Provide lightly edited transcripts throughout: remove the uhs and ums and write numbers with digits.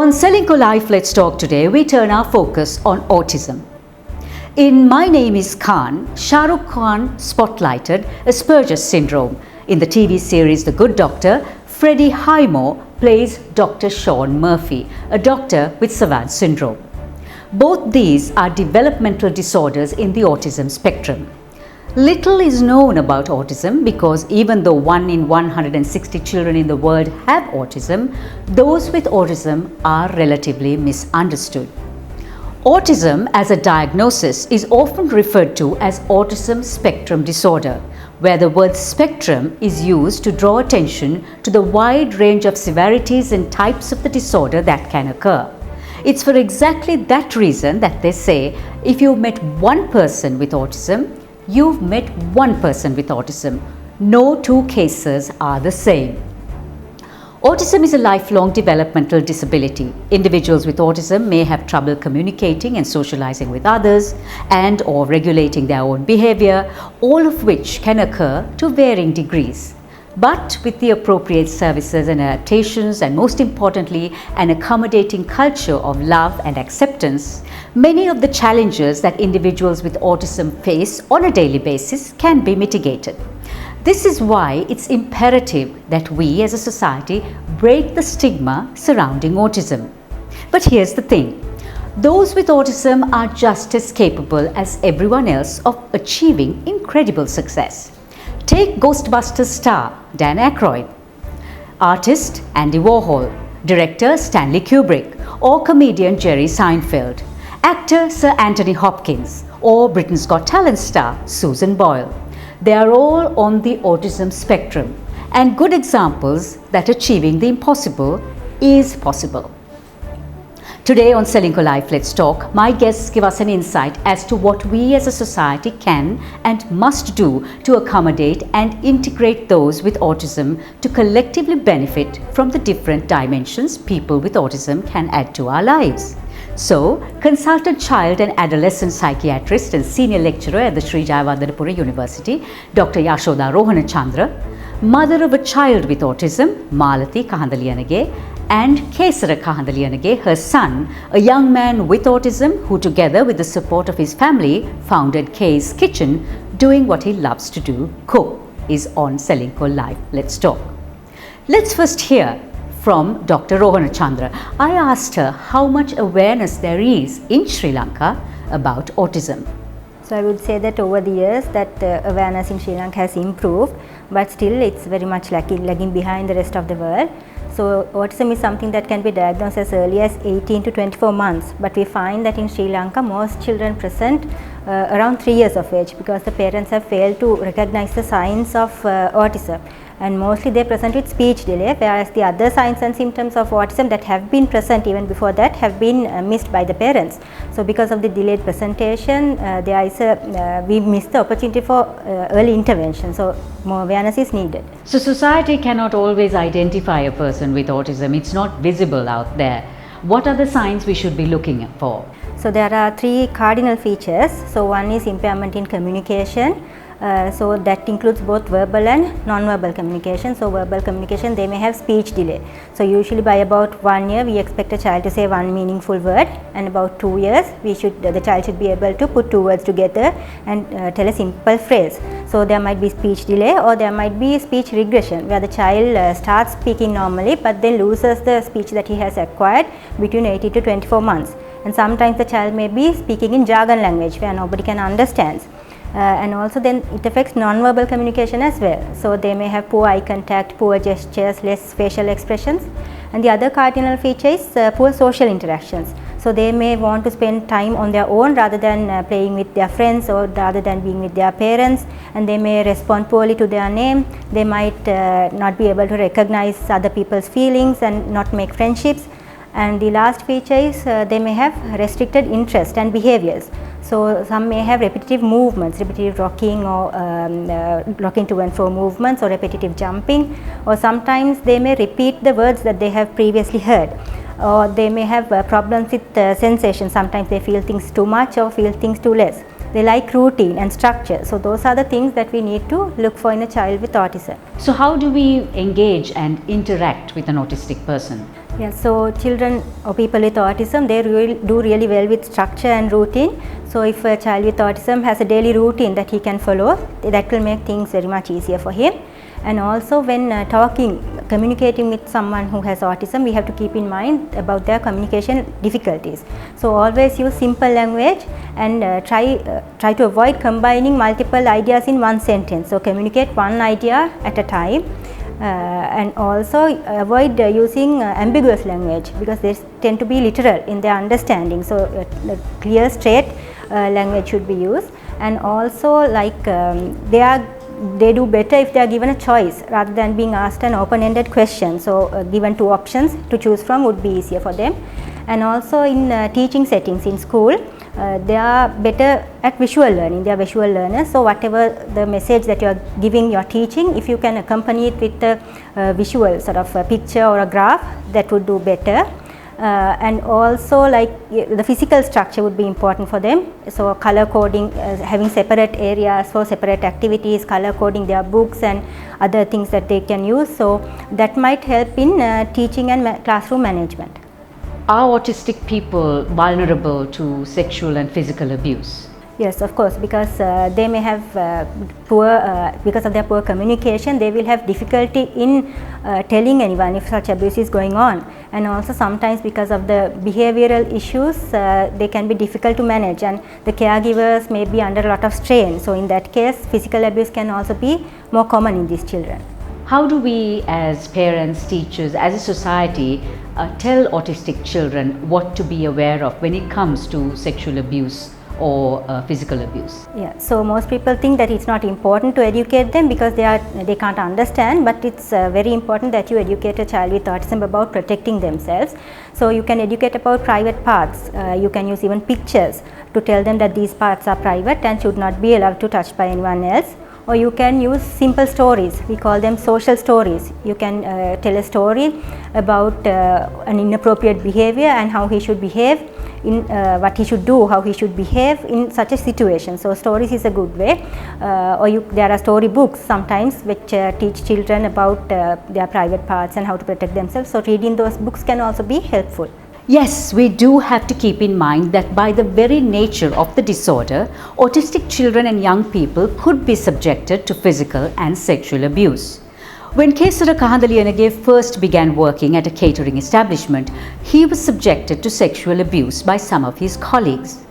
On Ceylinco Life Let's Talk today, we turn our focus on autism. In My Name is Khan, Shah Rukh Khan spotlighted Asperger's syndrome. In the TV series The Good Doctor, Freddie Highmore plays Dr. Sean Murphy, a doctor with Savant syndrome. Both these are developmental disorders in the autism spectrum. Little is known about autism because even though 1 in 160 children in the world have autism, those with autism are relatively misunderstood. Autism as a diagnosis is often referred to as autism spectrum disorder, where the word spectrum is used to draw attention to the wide range of severities and types of the disorder that can occur. It's for exactly that reason that they say if you've met one person with autism, you've met one person with autism. No two cases are the same. Autism is a lifelong developmental disability. Individuals with autism may have trouble communicating and socializing with others and or regulating their own behavior, all of which can occur to varying degrees. But with the appropriate services and adaptations, and most importantly, an accommodating culture of love and acceptance, many of the challenges that individuals with autism face on a daily basis can be mitigated. This is why it's imperative that we as a society break the stigma surrounding autism. But here's the thing. Those with autism are just as capable as everyone else of achieving incredible success. Take Ghostbusters star Dan Aykroyd, artist Andy Warhol, director Stanley Kubrick, or comedian Jerry Seinfeld, actor Sir Anthony Hopkins, or Britain's Got Talent star Susan Boyle. They are all on the autism spectrum and good examples that achieving the impossible is possible. Today on Ceylinco Life Let's Talk, my guests give us an insight as to what we as a society can and must do to accommodate and integrate those with autism to collectively benefit from the different dimensions people with autism can add to our lives. So, consultant child and adolescent psychiatrist and senior lecturer at the Sri Jayawardenepura University, Dr. Yashoda Rohanachandra, mother of a child with autism, Malathi Kahandaliyanage, and Kesara Kahandaliyanage, her son, a young man with autism who together with the support of his family founded K's Kitchen, doing what he loves to do, cook, is on Ceylinco Life Let's Talk. Let's first hear from Dr. Rohanachandra. I asked her how much awareness there is in Sri Lanka about autism. So I would say that over the years that awareness in Sri Lanka has improved, but still it's very much lagging behind the rest of the world. So autism is something that can be diagnosed as early as 18 to 24 months, but we find that in Sri Lanka most children present around 3 years of age because the parents have failed to recognize the signs of autism, and mostly they present with speech delay, whereas the other signs and symptoms of autism that have been present even before that have been missed by the parents. So because of the delayed presentation, we miss the opportunity for early intervention, so more awareness is needed. So society cannot always identify a person with autism. It's not visible out there. What are the signs we should be looking for? So there are 3 cardinal features. So one is impairment in communication. So that includes both verbal and non-verbal communication. So verbal communication, they may have speech delay. So usually by about 1 year we expect a child to say one meaningful word, and about 2 years the child should be able to put 2 words together and tell a simple phrase. So there might be speech delay, or there might be speech regression where the child starts speaking normally but then loses the speech that he has acquired between 18 to 24 months. And sometimes the child may be speaking in jargon language where nobody can understand. And also then it affects non-verbal communication as well. So they may have poor eye contact, poor gestures, less facial expressions. And the other cardinal feature is poor social interactions. So they may want to spend time on their own rather than playing with their friends or rather than being with their parents, and they may respond poorly to their name. They might not be able to recognize other people's feelings and not make friendships. And the last feature is they may have restricted interest and behaviors. So some may have repetitive movements, repetitive rocking or rocking to and fro movements, or repetitive jumping, or sometimes they may repeat the words that they have previously heard, or they may have problems with sensation. Sometimes they feel things too much or feel things too less. They like routine and structure. So those are the things that we need to look for in a child with autism. So how do we engage and interact with an autistic person? Yeah, so children or people with autism, they do really well with structure and routine. So if a child with autism has a daily routine that he can follow, that will make things very much easier for him. And also when communicating with someone who has autism, we have to keep in mind about their communication difficulties. So always use simple language and try to avoid combining multiple ideas in one sentence. So communicate one idea at a time. And also avoid using ambiguous language, because they tend to be literal in their understanding. So the clear, straight language should be used. And also like they do better if they are given a choice rather than being asked an open-ended question. So given two options to choose from would be easier for them. And also in teaching settings in school, they are better at visual learning. They are visual learners. So whatever the message that you are giving, you are teaching, if you can accompany it with a visual sort of a picture or a graph, that would do better. And also like the physical structure would be important for them. So color coding, having separate areas for separate activities, color coding their books and other things that they can use. So that might help in teaching and classroom management. Are autistic people vulnerable to sexual and physical abuse? Yes, of course, because they may have because of their poor communication, they will have difficulty in telling anyone if such abuse is going on. And also sometimes because of the behavioral issues, they can be difficult to manage, and the caregivers may be under a lot of strain. So in that case, physical abuse can also be more common in these children. How do we as parents, teachers, as a society tell autistic children what to be aware of when it comes to sexual abuse or physical abuse? Yeah, so most people think that it's not important to educate them because they can't understand, but it's very important that you educate a child with autism about protecting themselves. So you can educate about private parts. You can use even pictures to tell them that these parts are private and should not be allowed to touch by anyone else. Or you can use simple stories. We call them social stories. You can tell a story about an inappropriate behavior and how he should behave, in what he should do, how he should behave in such a situation. So stories is a good way. Or there are story books sometimes which teach children about their private parts and how to protect themselves. So reading those books can also be helpful. Yes, we do have to keep in mind that by the very nature of the disorder, autistic children and young people could be subjected to physical and sexual abuse. When Kesara Kahandaliyanage first began working at a catering establishment, he was subjected to sexual abuse by some of his colleagues.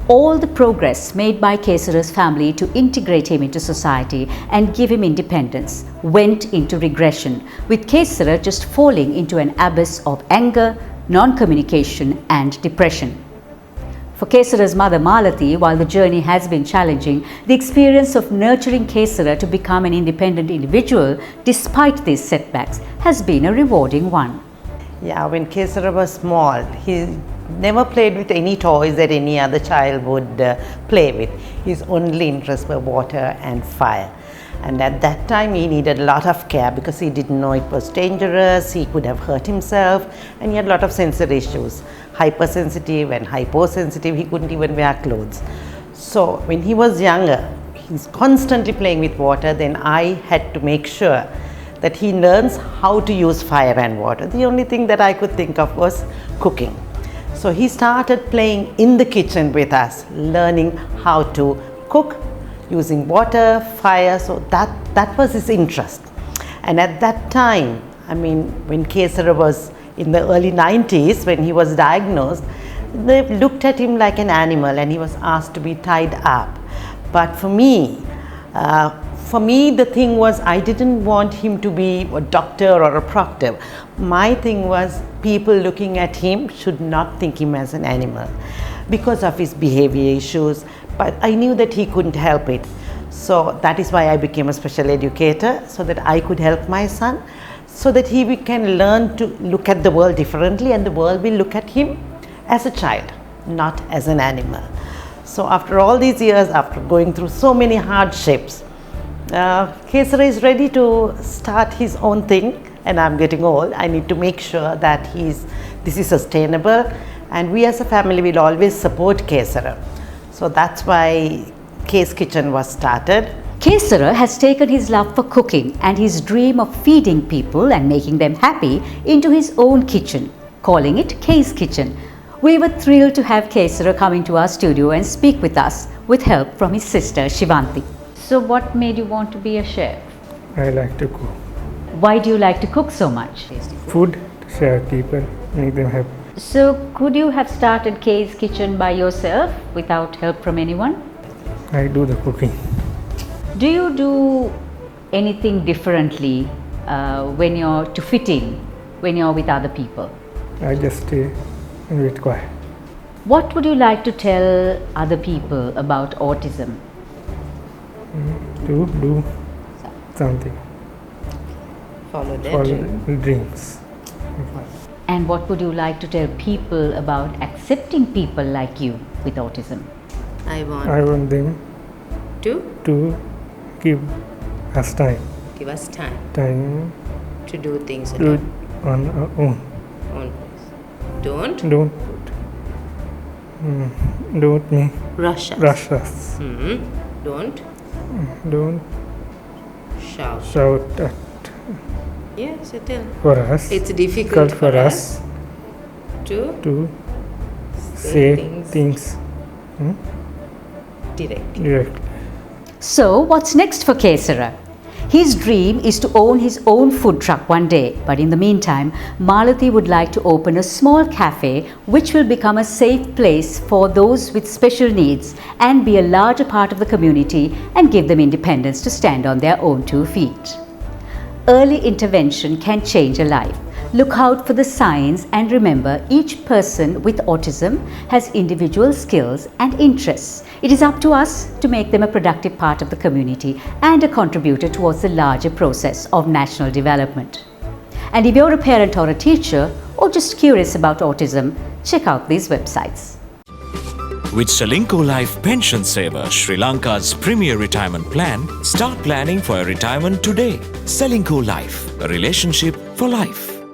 All the progress made by Kesara's family to integrate him into society and give him independence went into regression, with Kesara just falling into an abyss of anger, non-communication and depression. For Kesara's mother Malathi, while the journey has been challenging, the experience of nurturing Kesara to become an independent individual despite these setbacks has been a rewarding one. Yeah, when Kesara was small, he never played with any toys that any other child would play with. His only interest were water and fire. And at that time he needed a lot of care because he didn't know it was dangerous, he could have hurt himself, and he had a lot of sensory issues. Hypersensitive and hyposensitive, he couldn't even wear clothes. So when he was younger, he's constantly playing with water, then I had to make sure that he learns how to use fire and water. The only thing that I could think of was cooking. So he started playing in the kitchen with us, learning how to cook using water, fire, so that was his interest. And at that time, I mean, when Kesara was in the early 90s, when he was diagnosed, they looked at him like an animal and he was asked to be tied up. But for me, the thing was, I didn't want him to be a doctor or a proctor. My thing was, people looking at him should not think him as an animal because of his behavior issues. But I knew that he couldn't help it. So that is why I became a special educator, so that I could help my son, so that he can learn to look at the world differently and the world will look at him as a child, not as an animal. So after all these years, after going through so many hardships, Kesara is ready to start his own thing, and I'm getting old. I need to make sure that this is sustainable, and we as a family will always support Kesara. So that's why Case Kitchen was started, Kesara has taken his love for cooking and his dream of feeding people and making them happy into his own kitchen, calling it K's Kitchen. We were thrilled to have Kesara coming to our studio and speak with us with help from his sister Shivanti. So what made you want to be a chef? I like to cook. Why do you like to cook so much? Food to share people, make them happy. So could you have started K's Kitchen by yourself without help from anyone? I do the cooking. Do you do anything differently when you're to fit in when you're with other people? I just stay and wait quiet. What would you like to tell other people about autism? To do something. Follow their Follow dream. dreams. And what would you like to tell people about accepting people like you with autism? I want I want them to give us time give us time to to do things do it on our own. Don't Don't make rush us. rush us. Don't Shout. shout at Yes, you tell. for us. It's difficult for us to to say things things directly. directly. So what's next for Kesara? His dream is to own his own food truck one day, but in the meantime, Malathi would like to open a small cafe which will become a safe place for those with special needs and be a larger part of the community and give them independence to stand on their own 2 feet. Early intervention can change a life. Look out for the signs and remember each person with autism has individual skills and interests. It is up to us to make them a productive part of the community and a contributor towards the larger process of national development. And if you're a parent or a teacher or just curious about autism, check out these websites. With Ceylinco Life Pension Saver, Sri Lanka's premier retirement plan, start planning for your retirement today. Ceylinco Life, a relationship for life.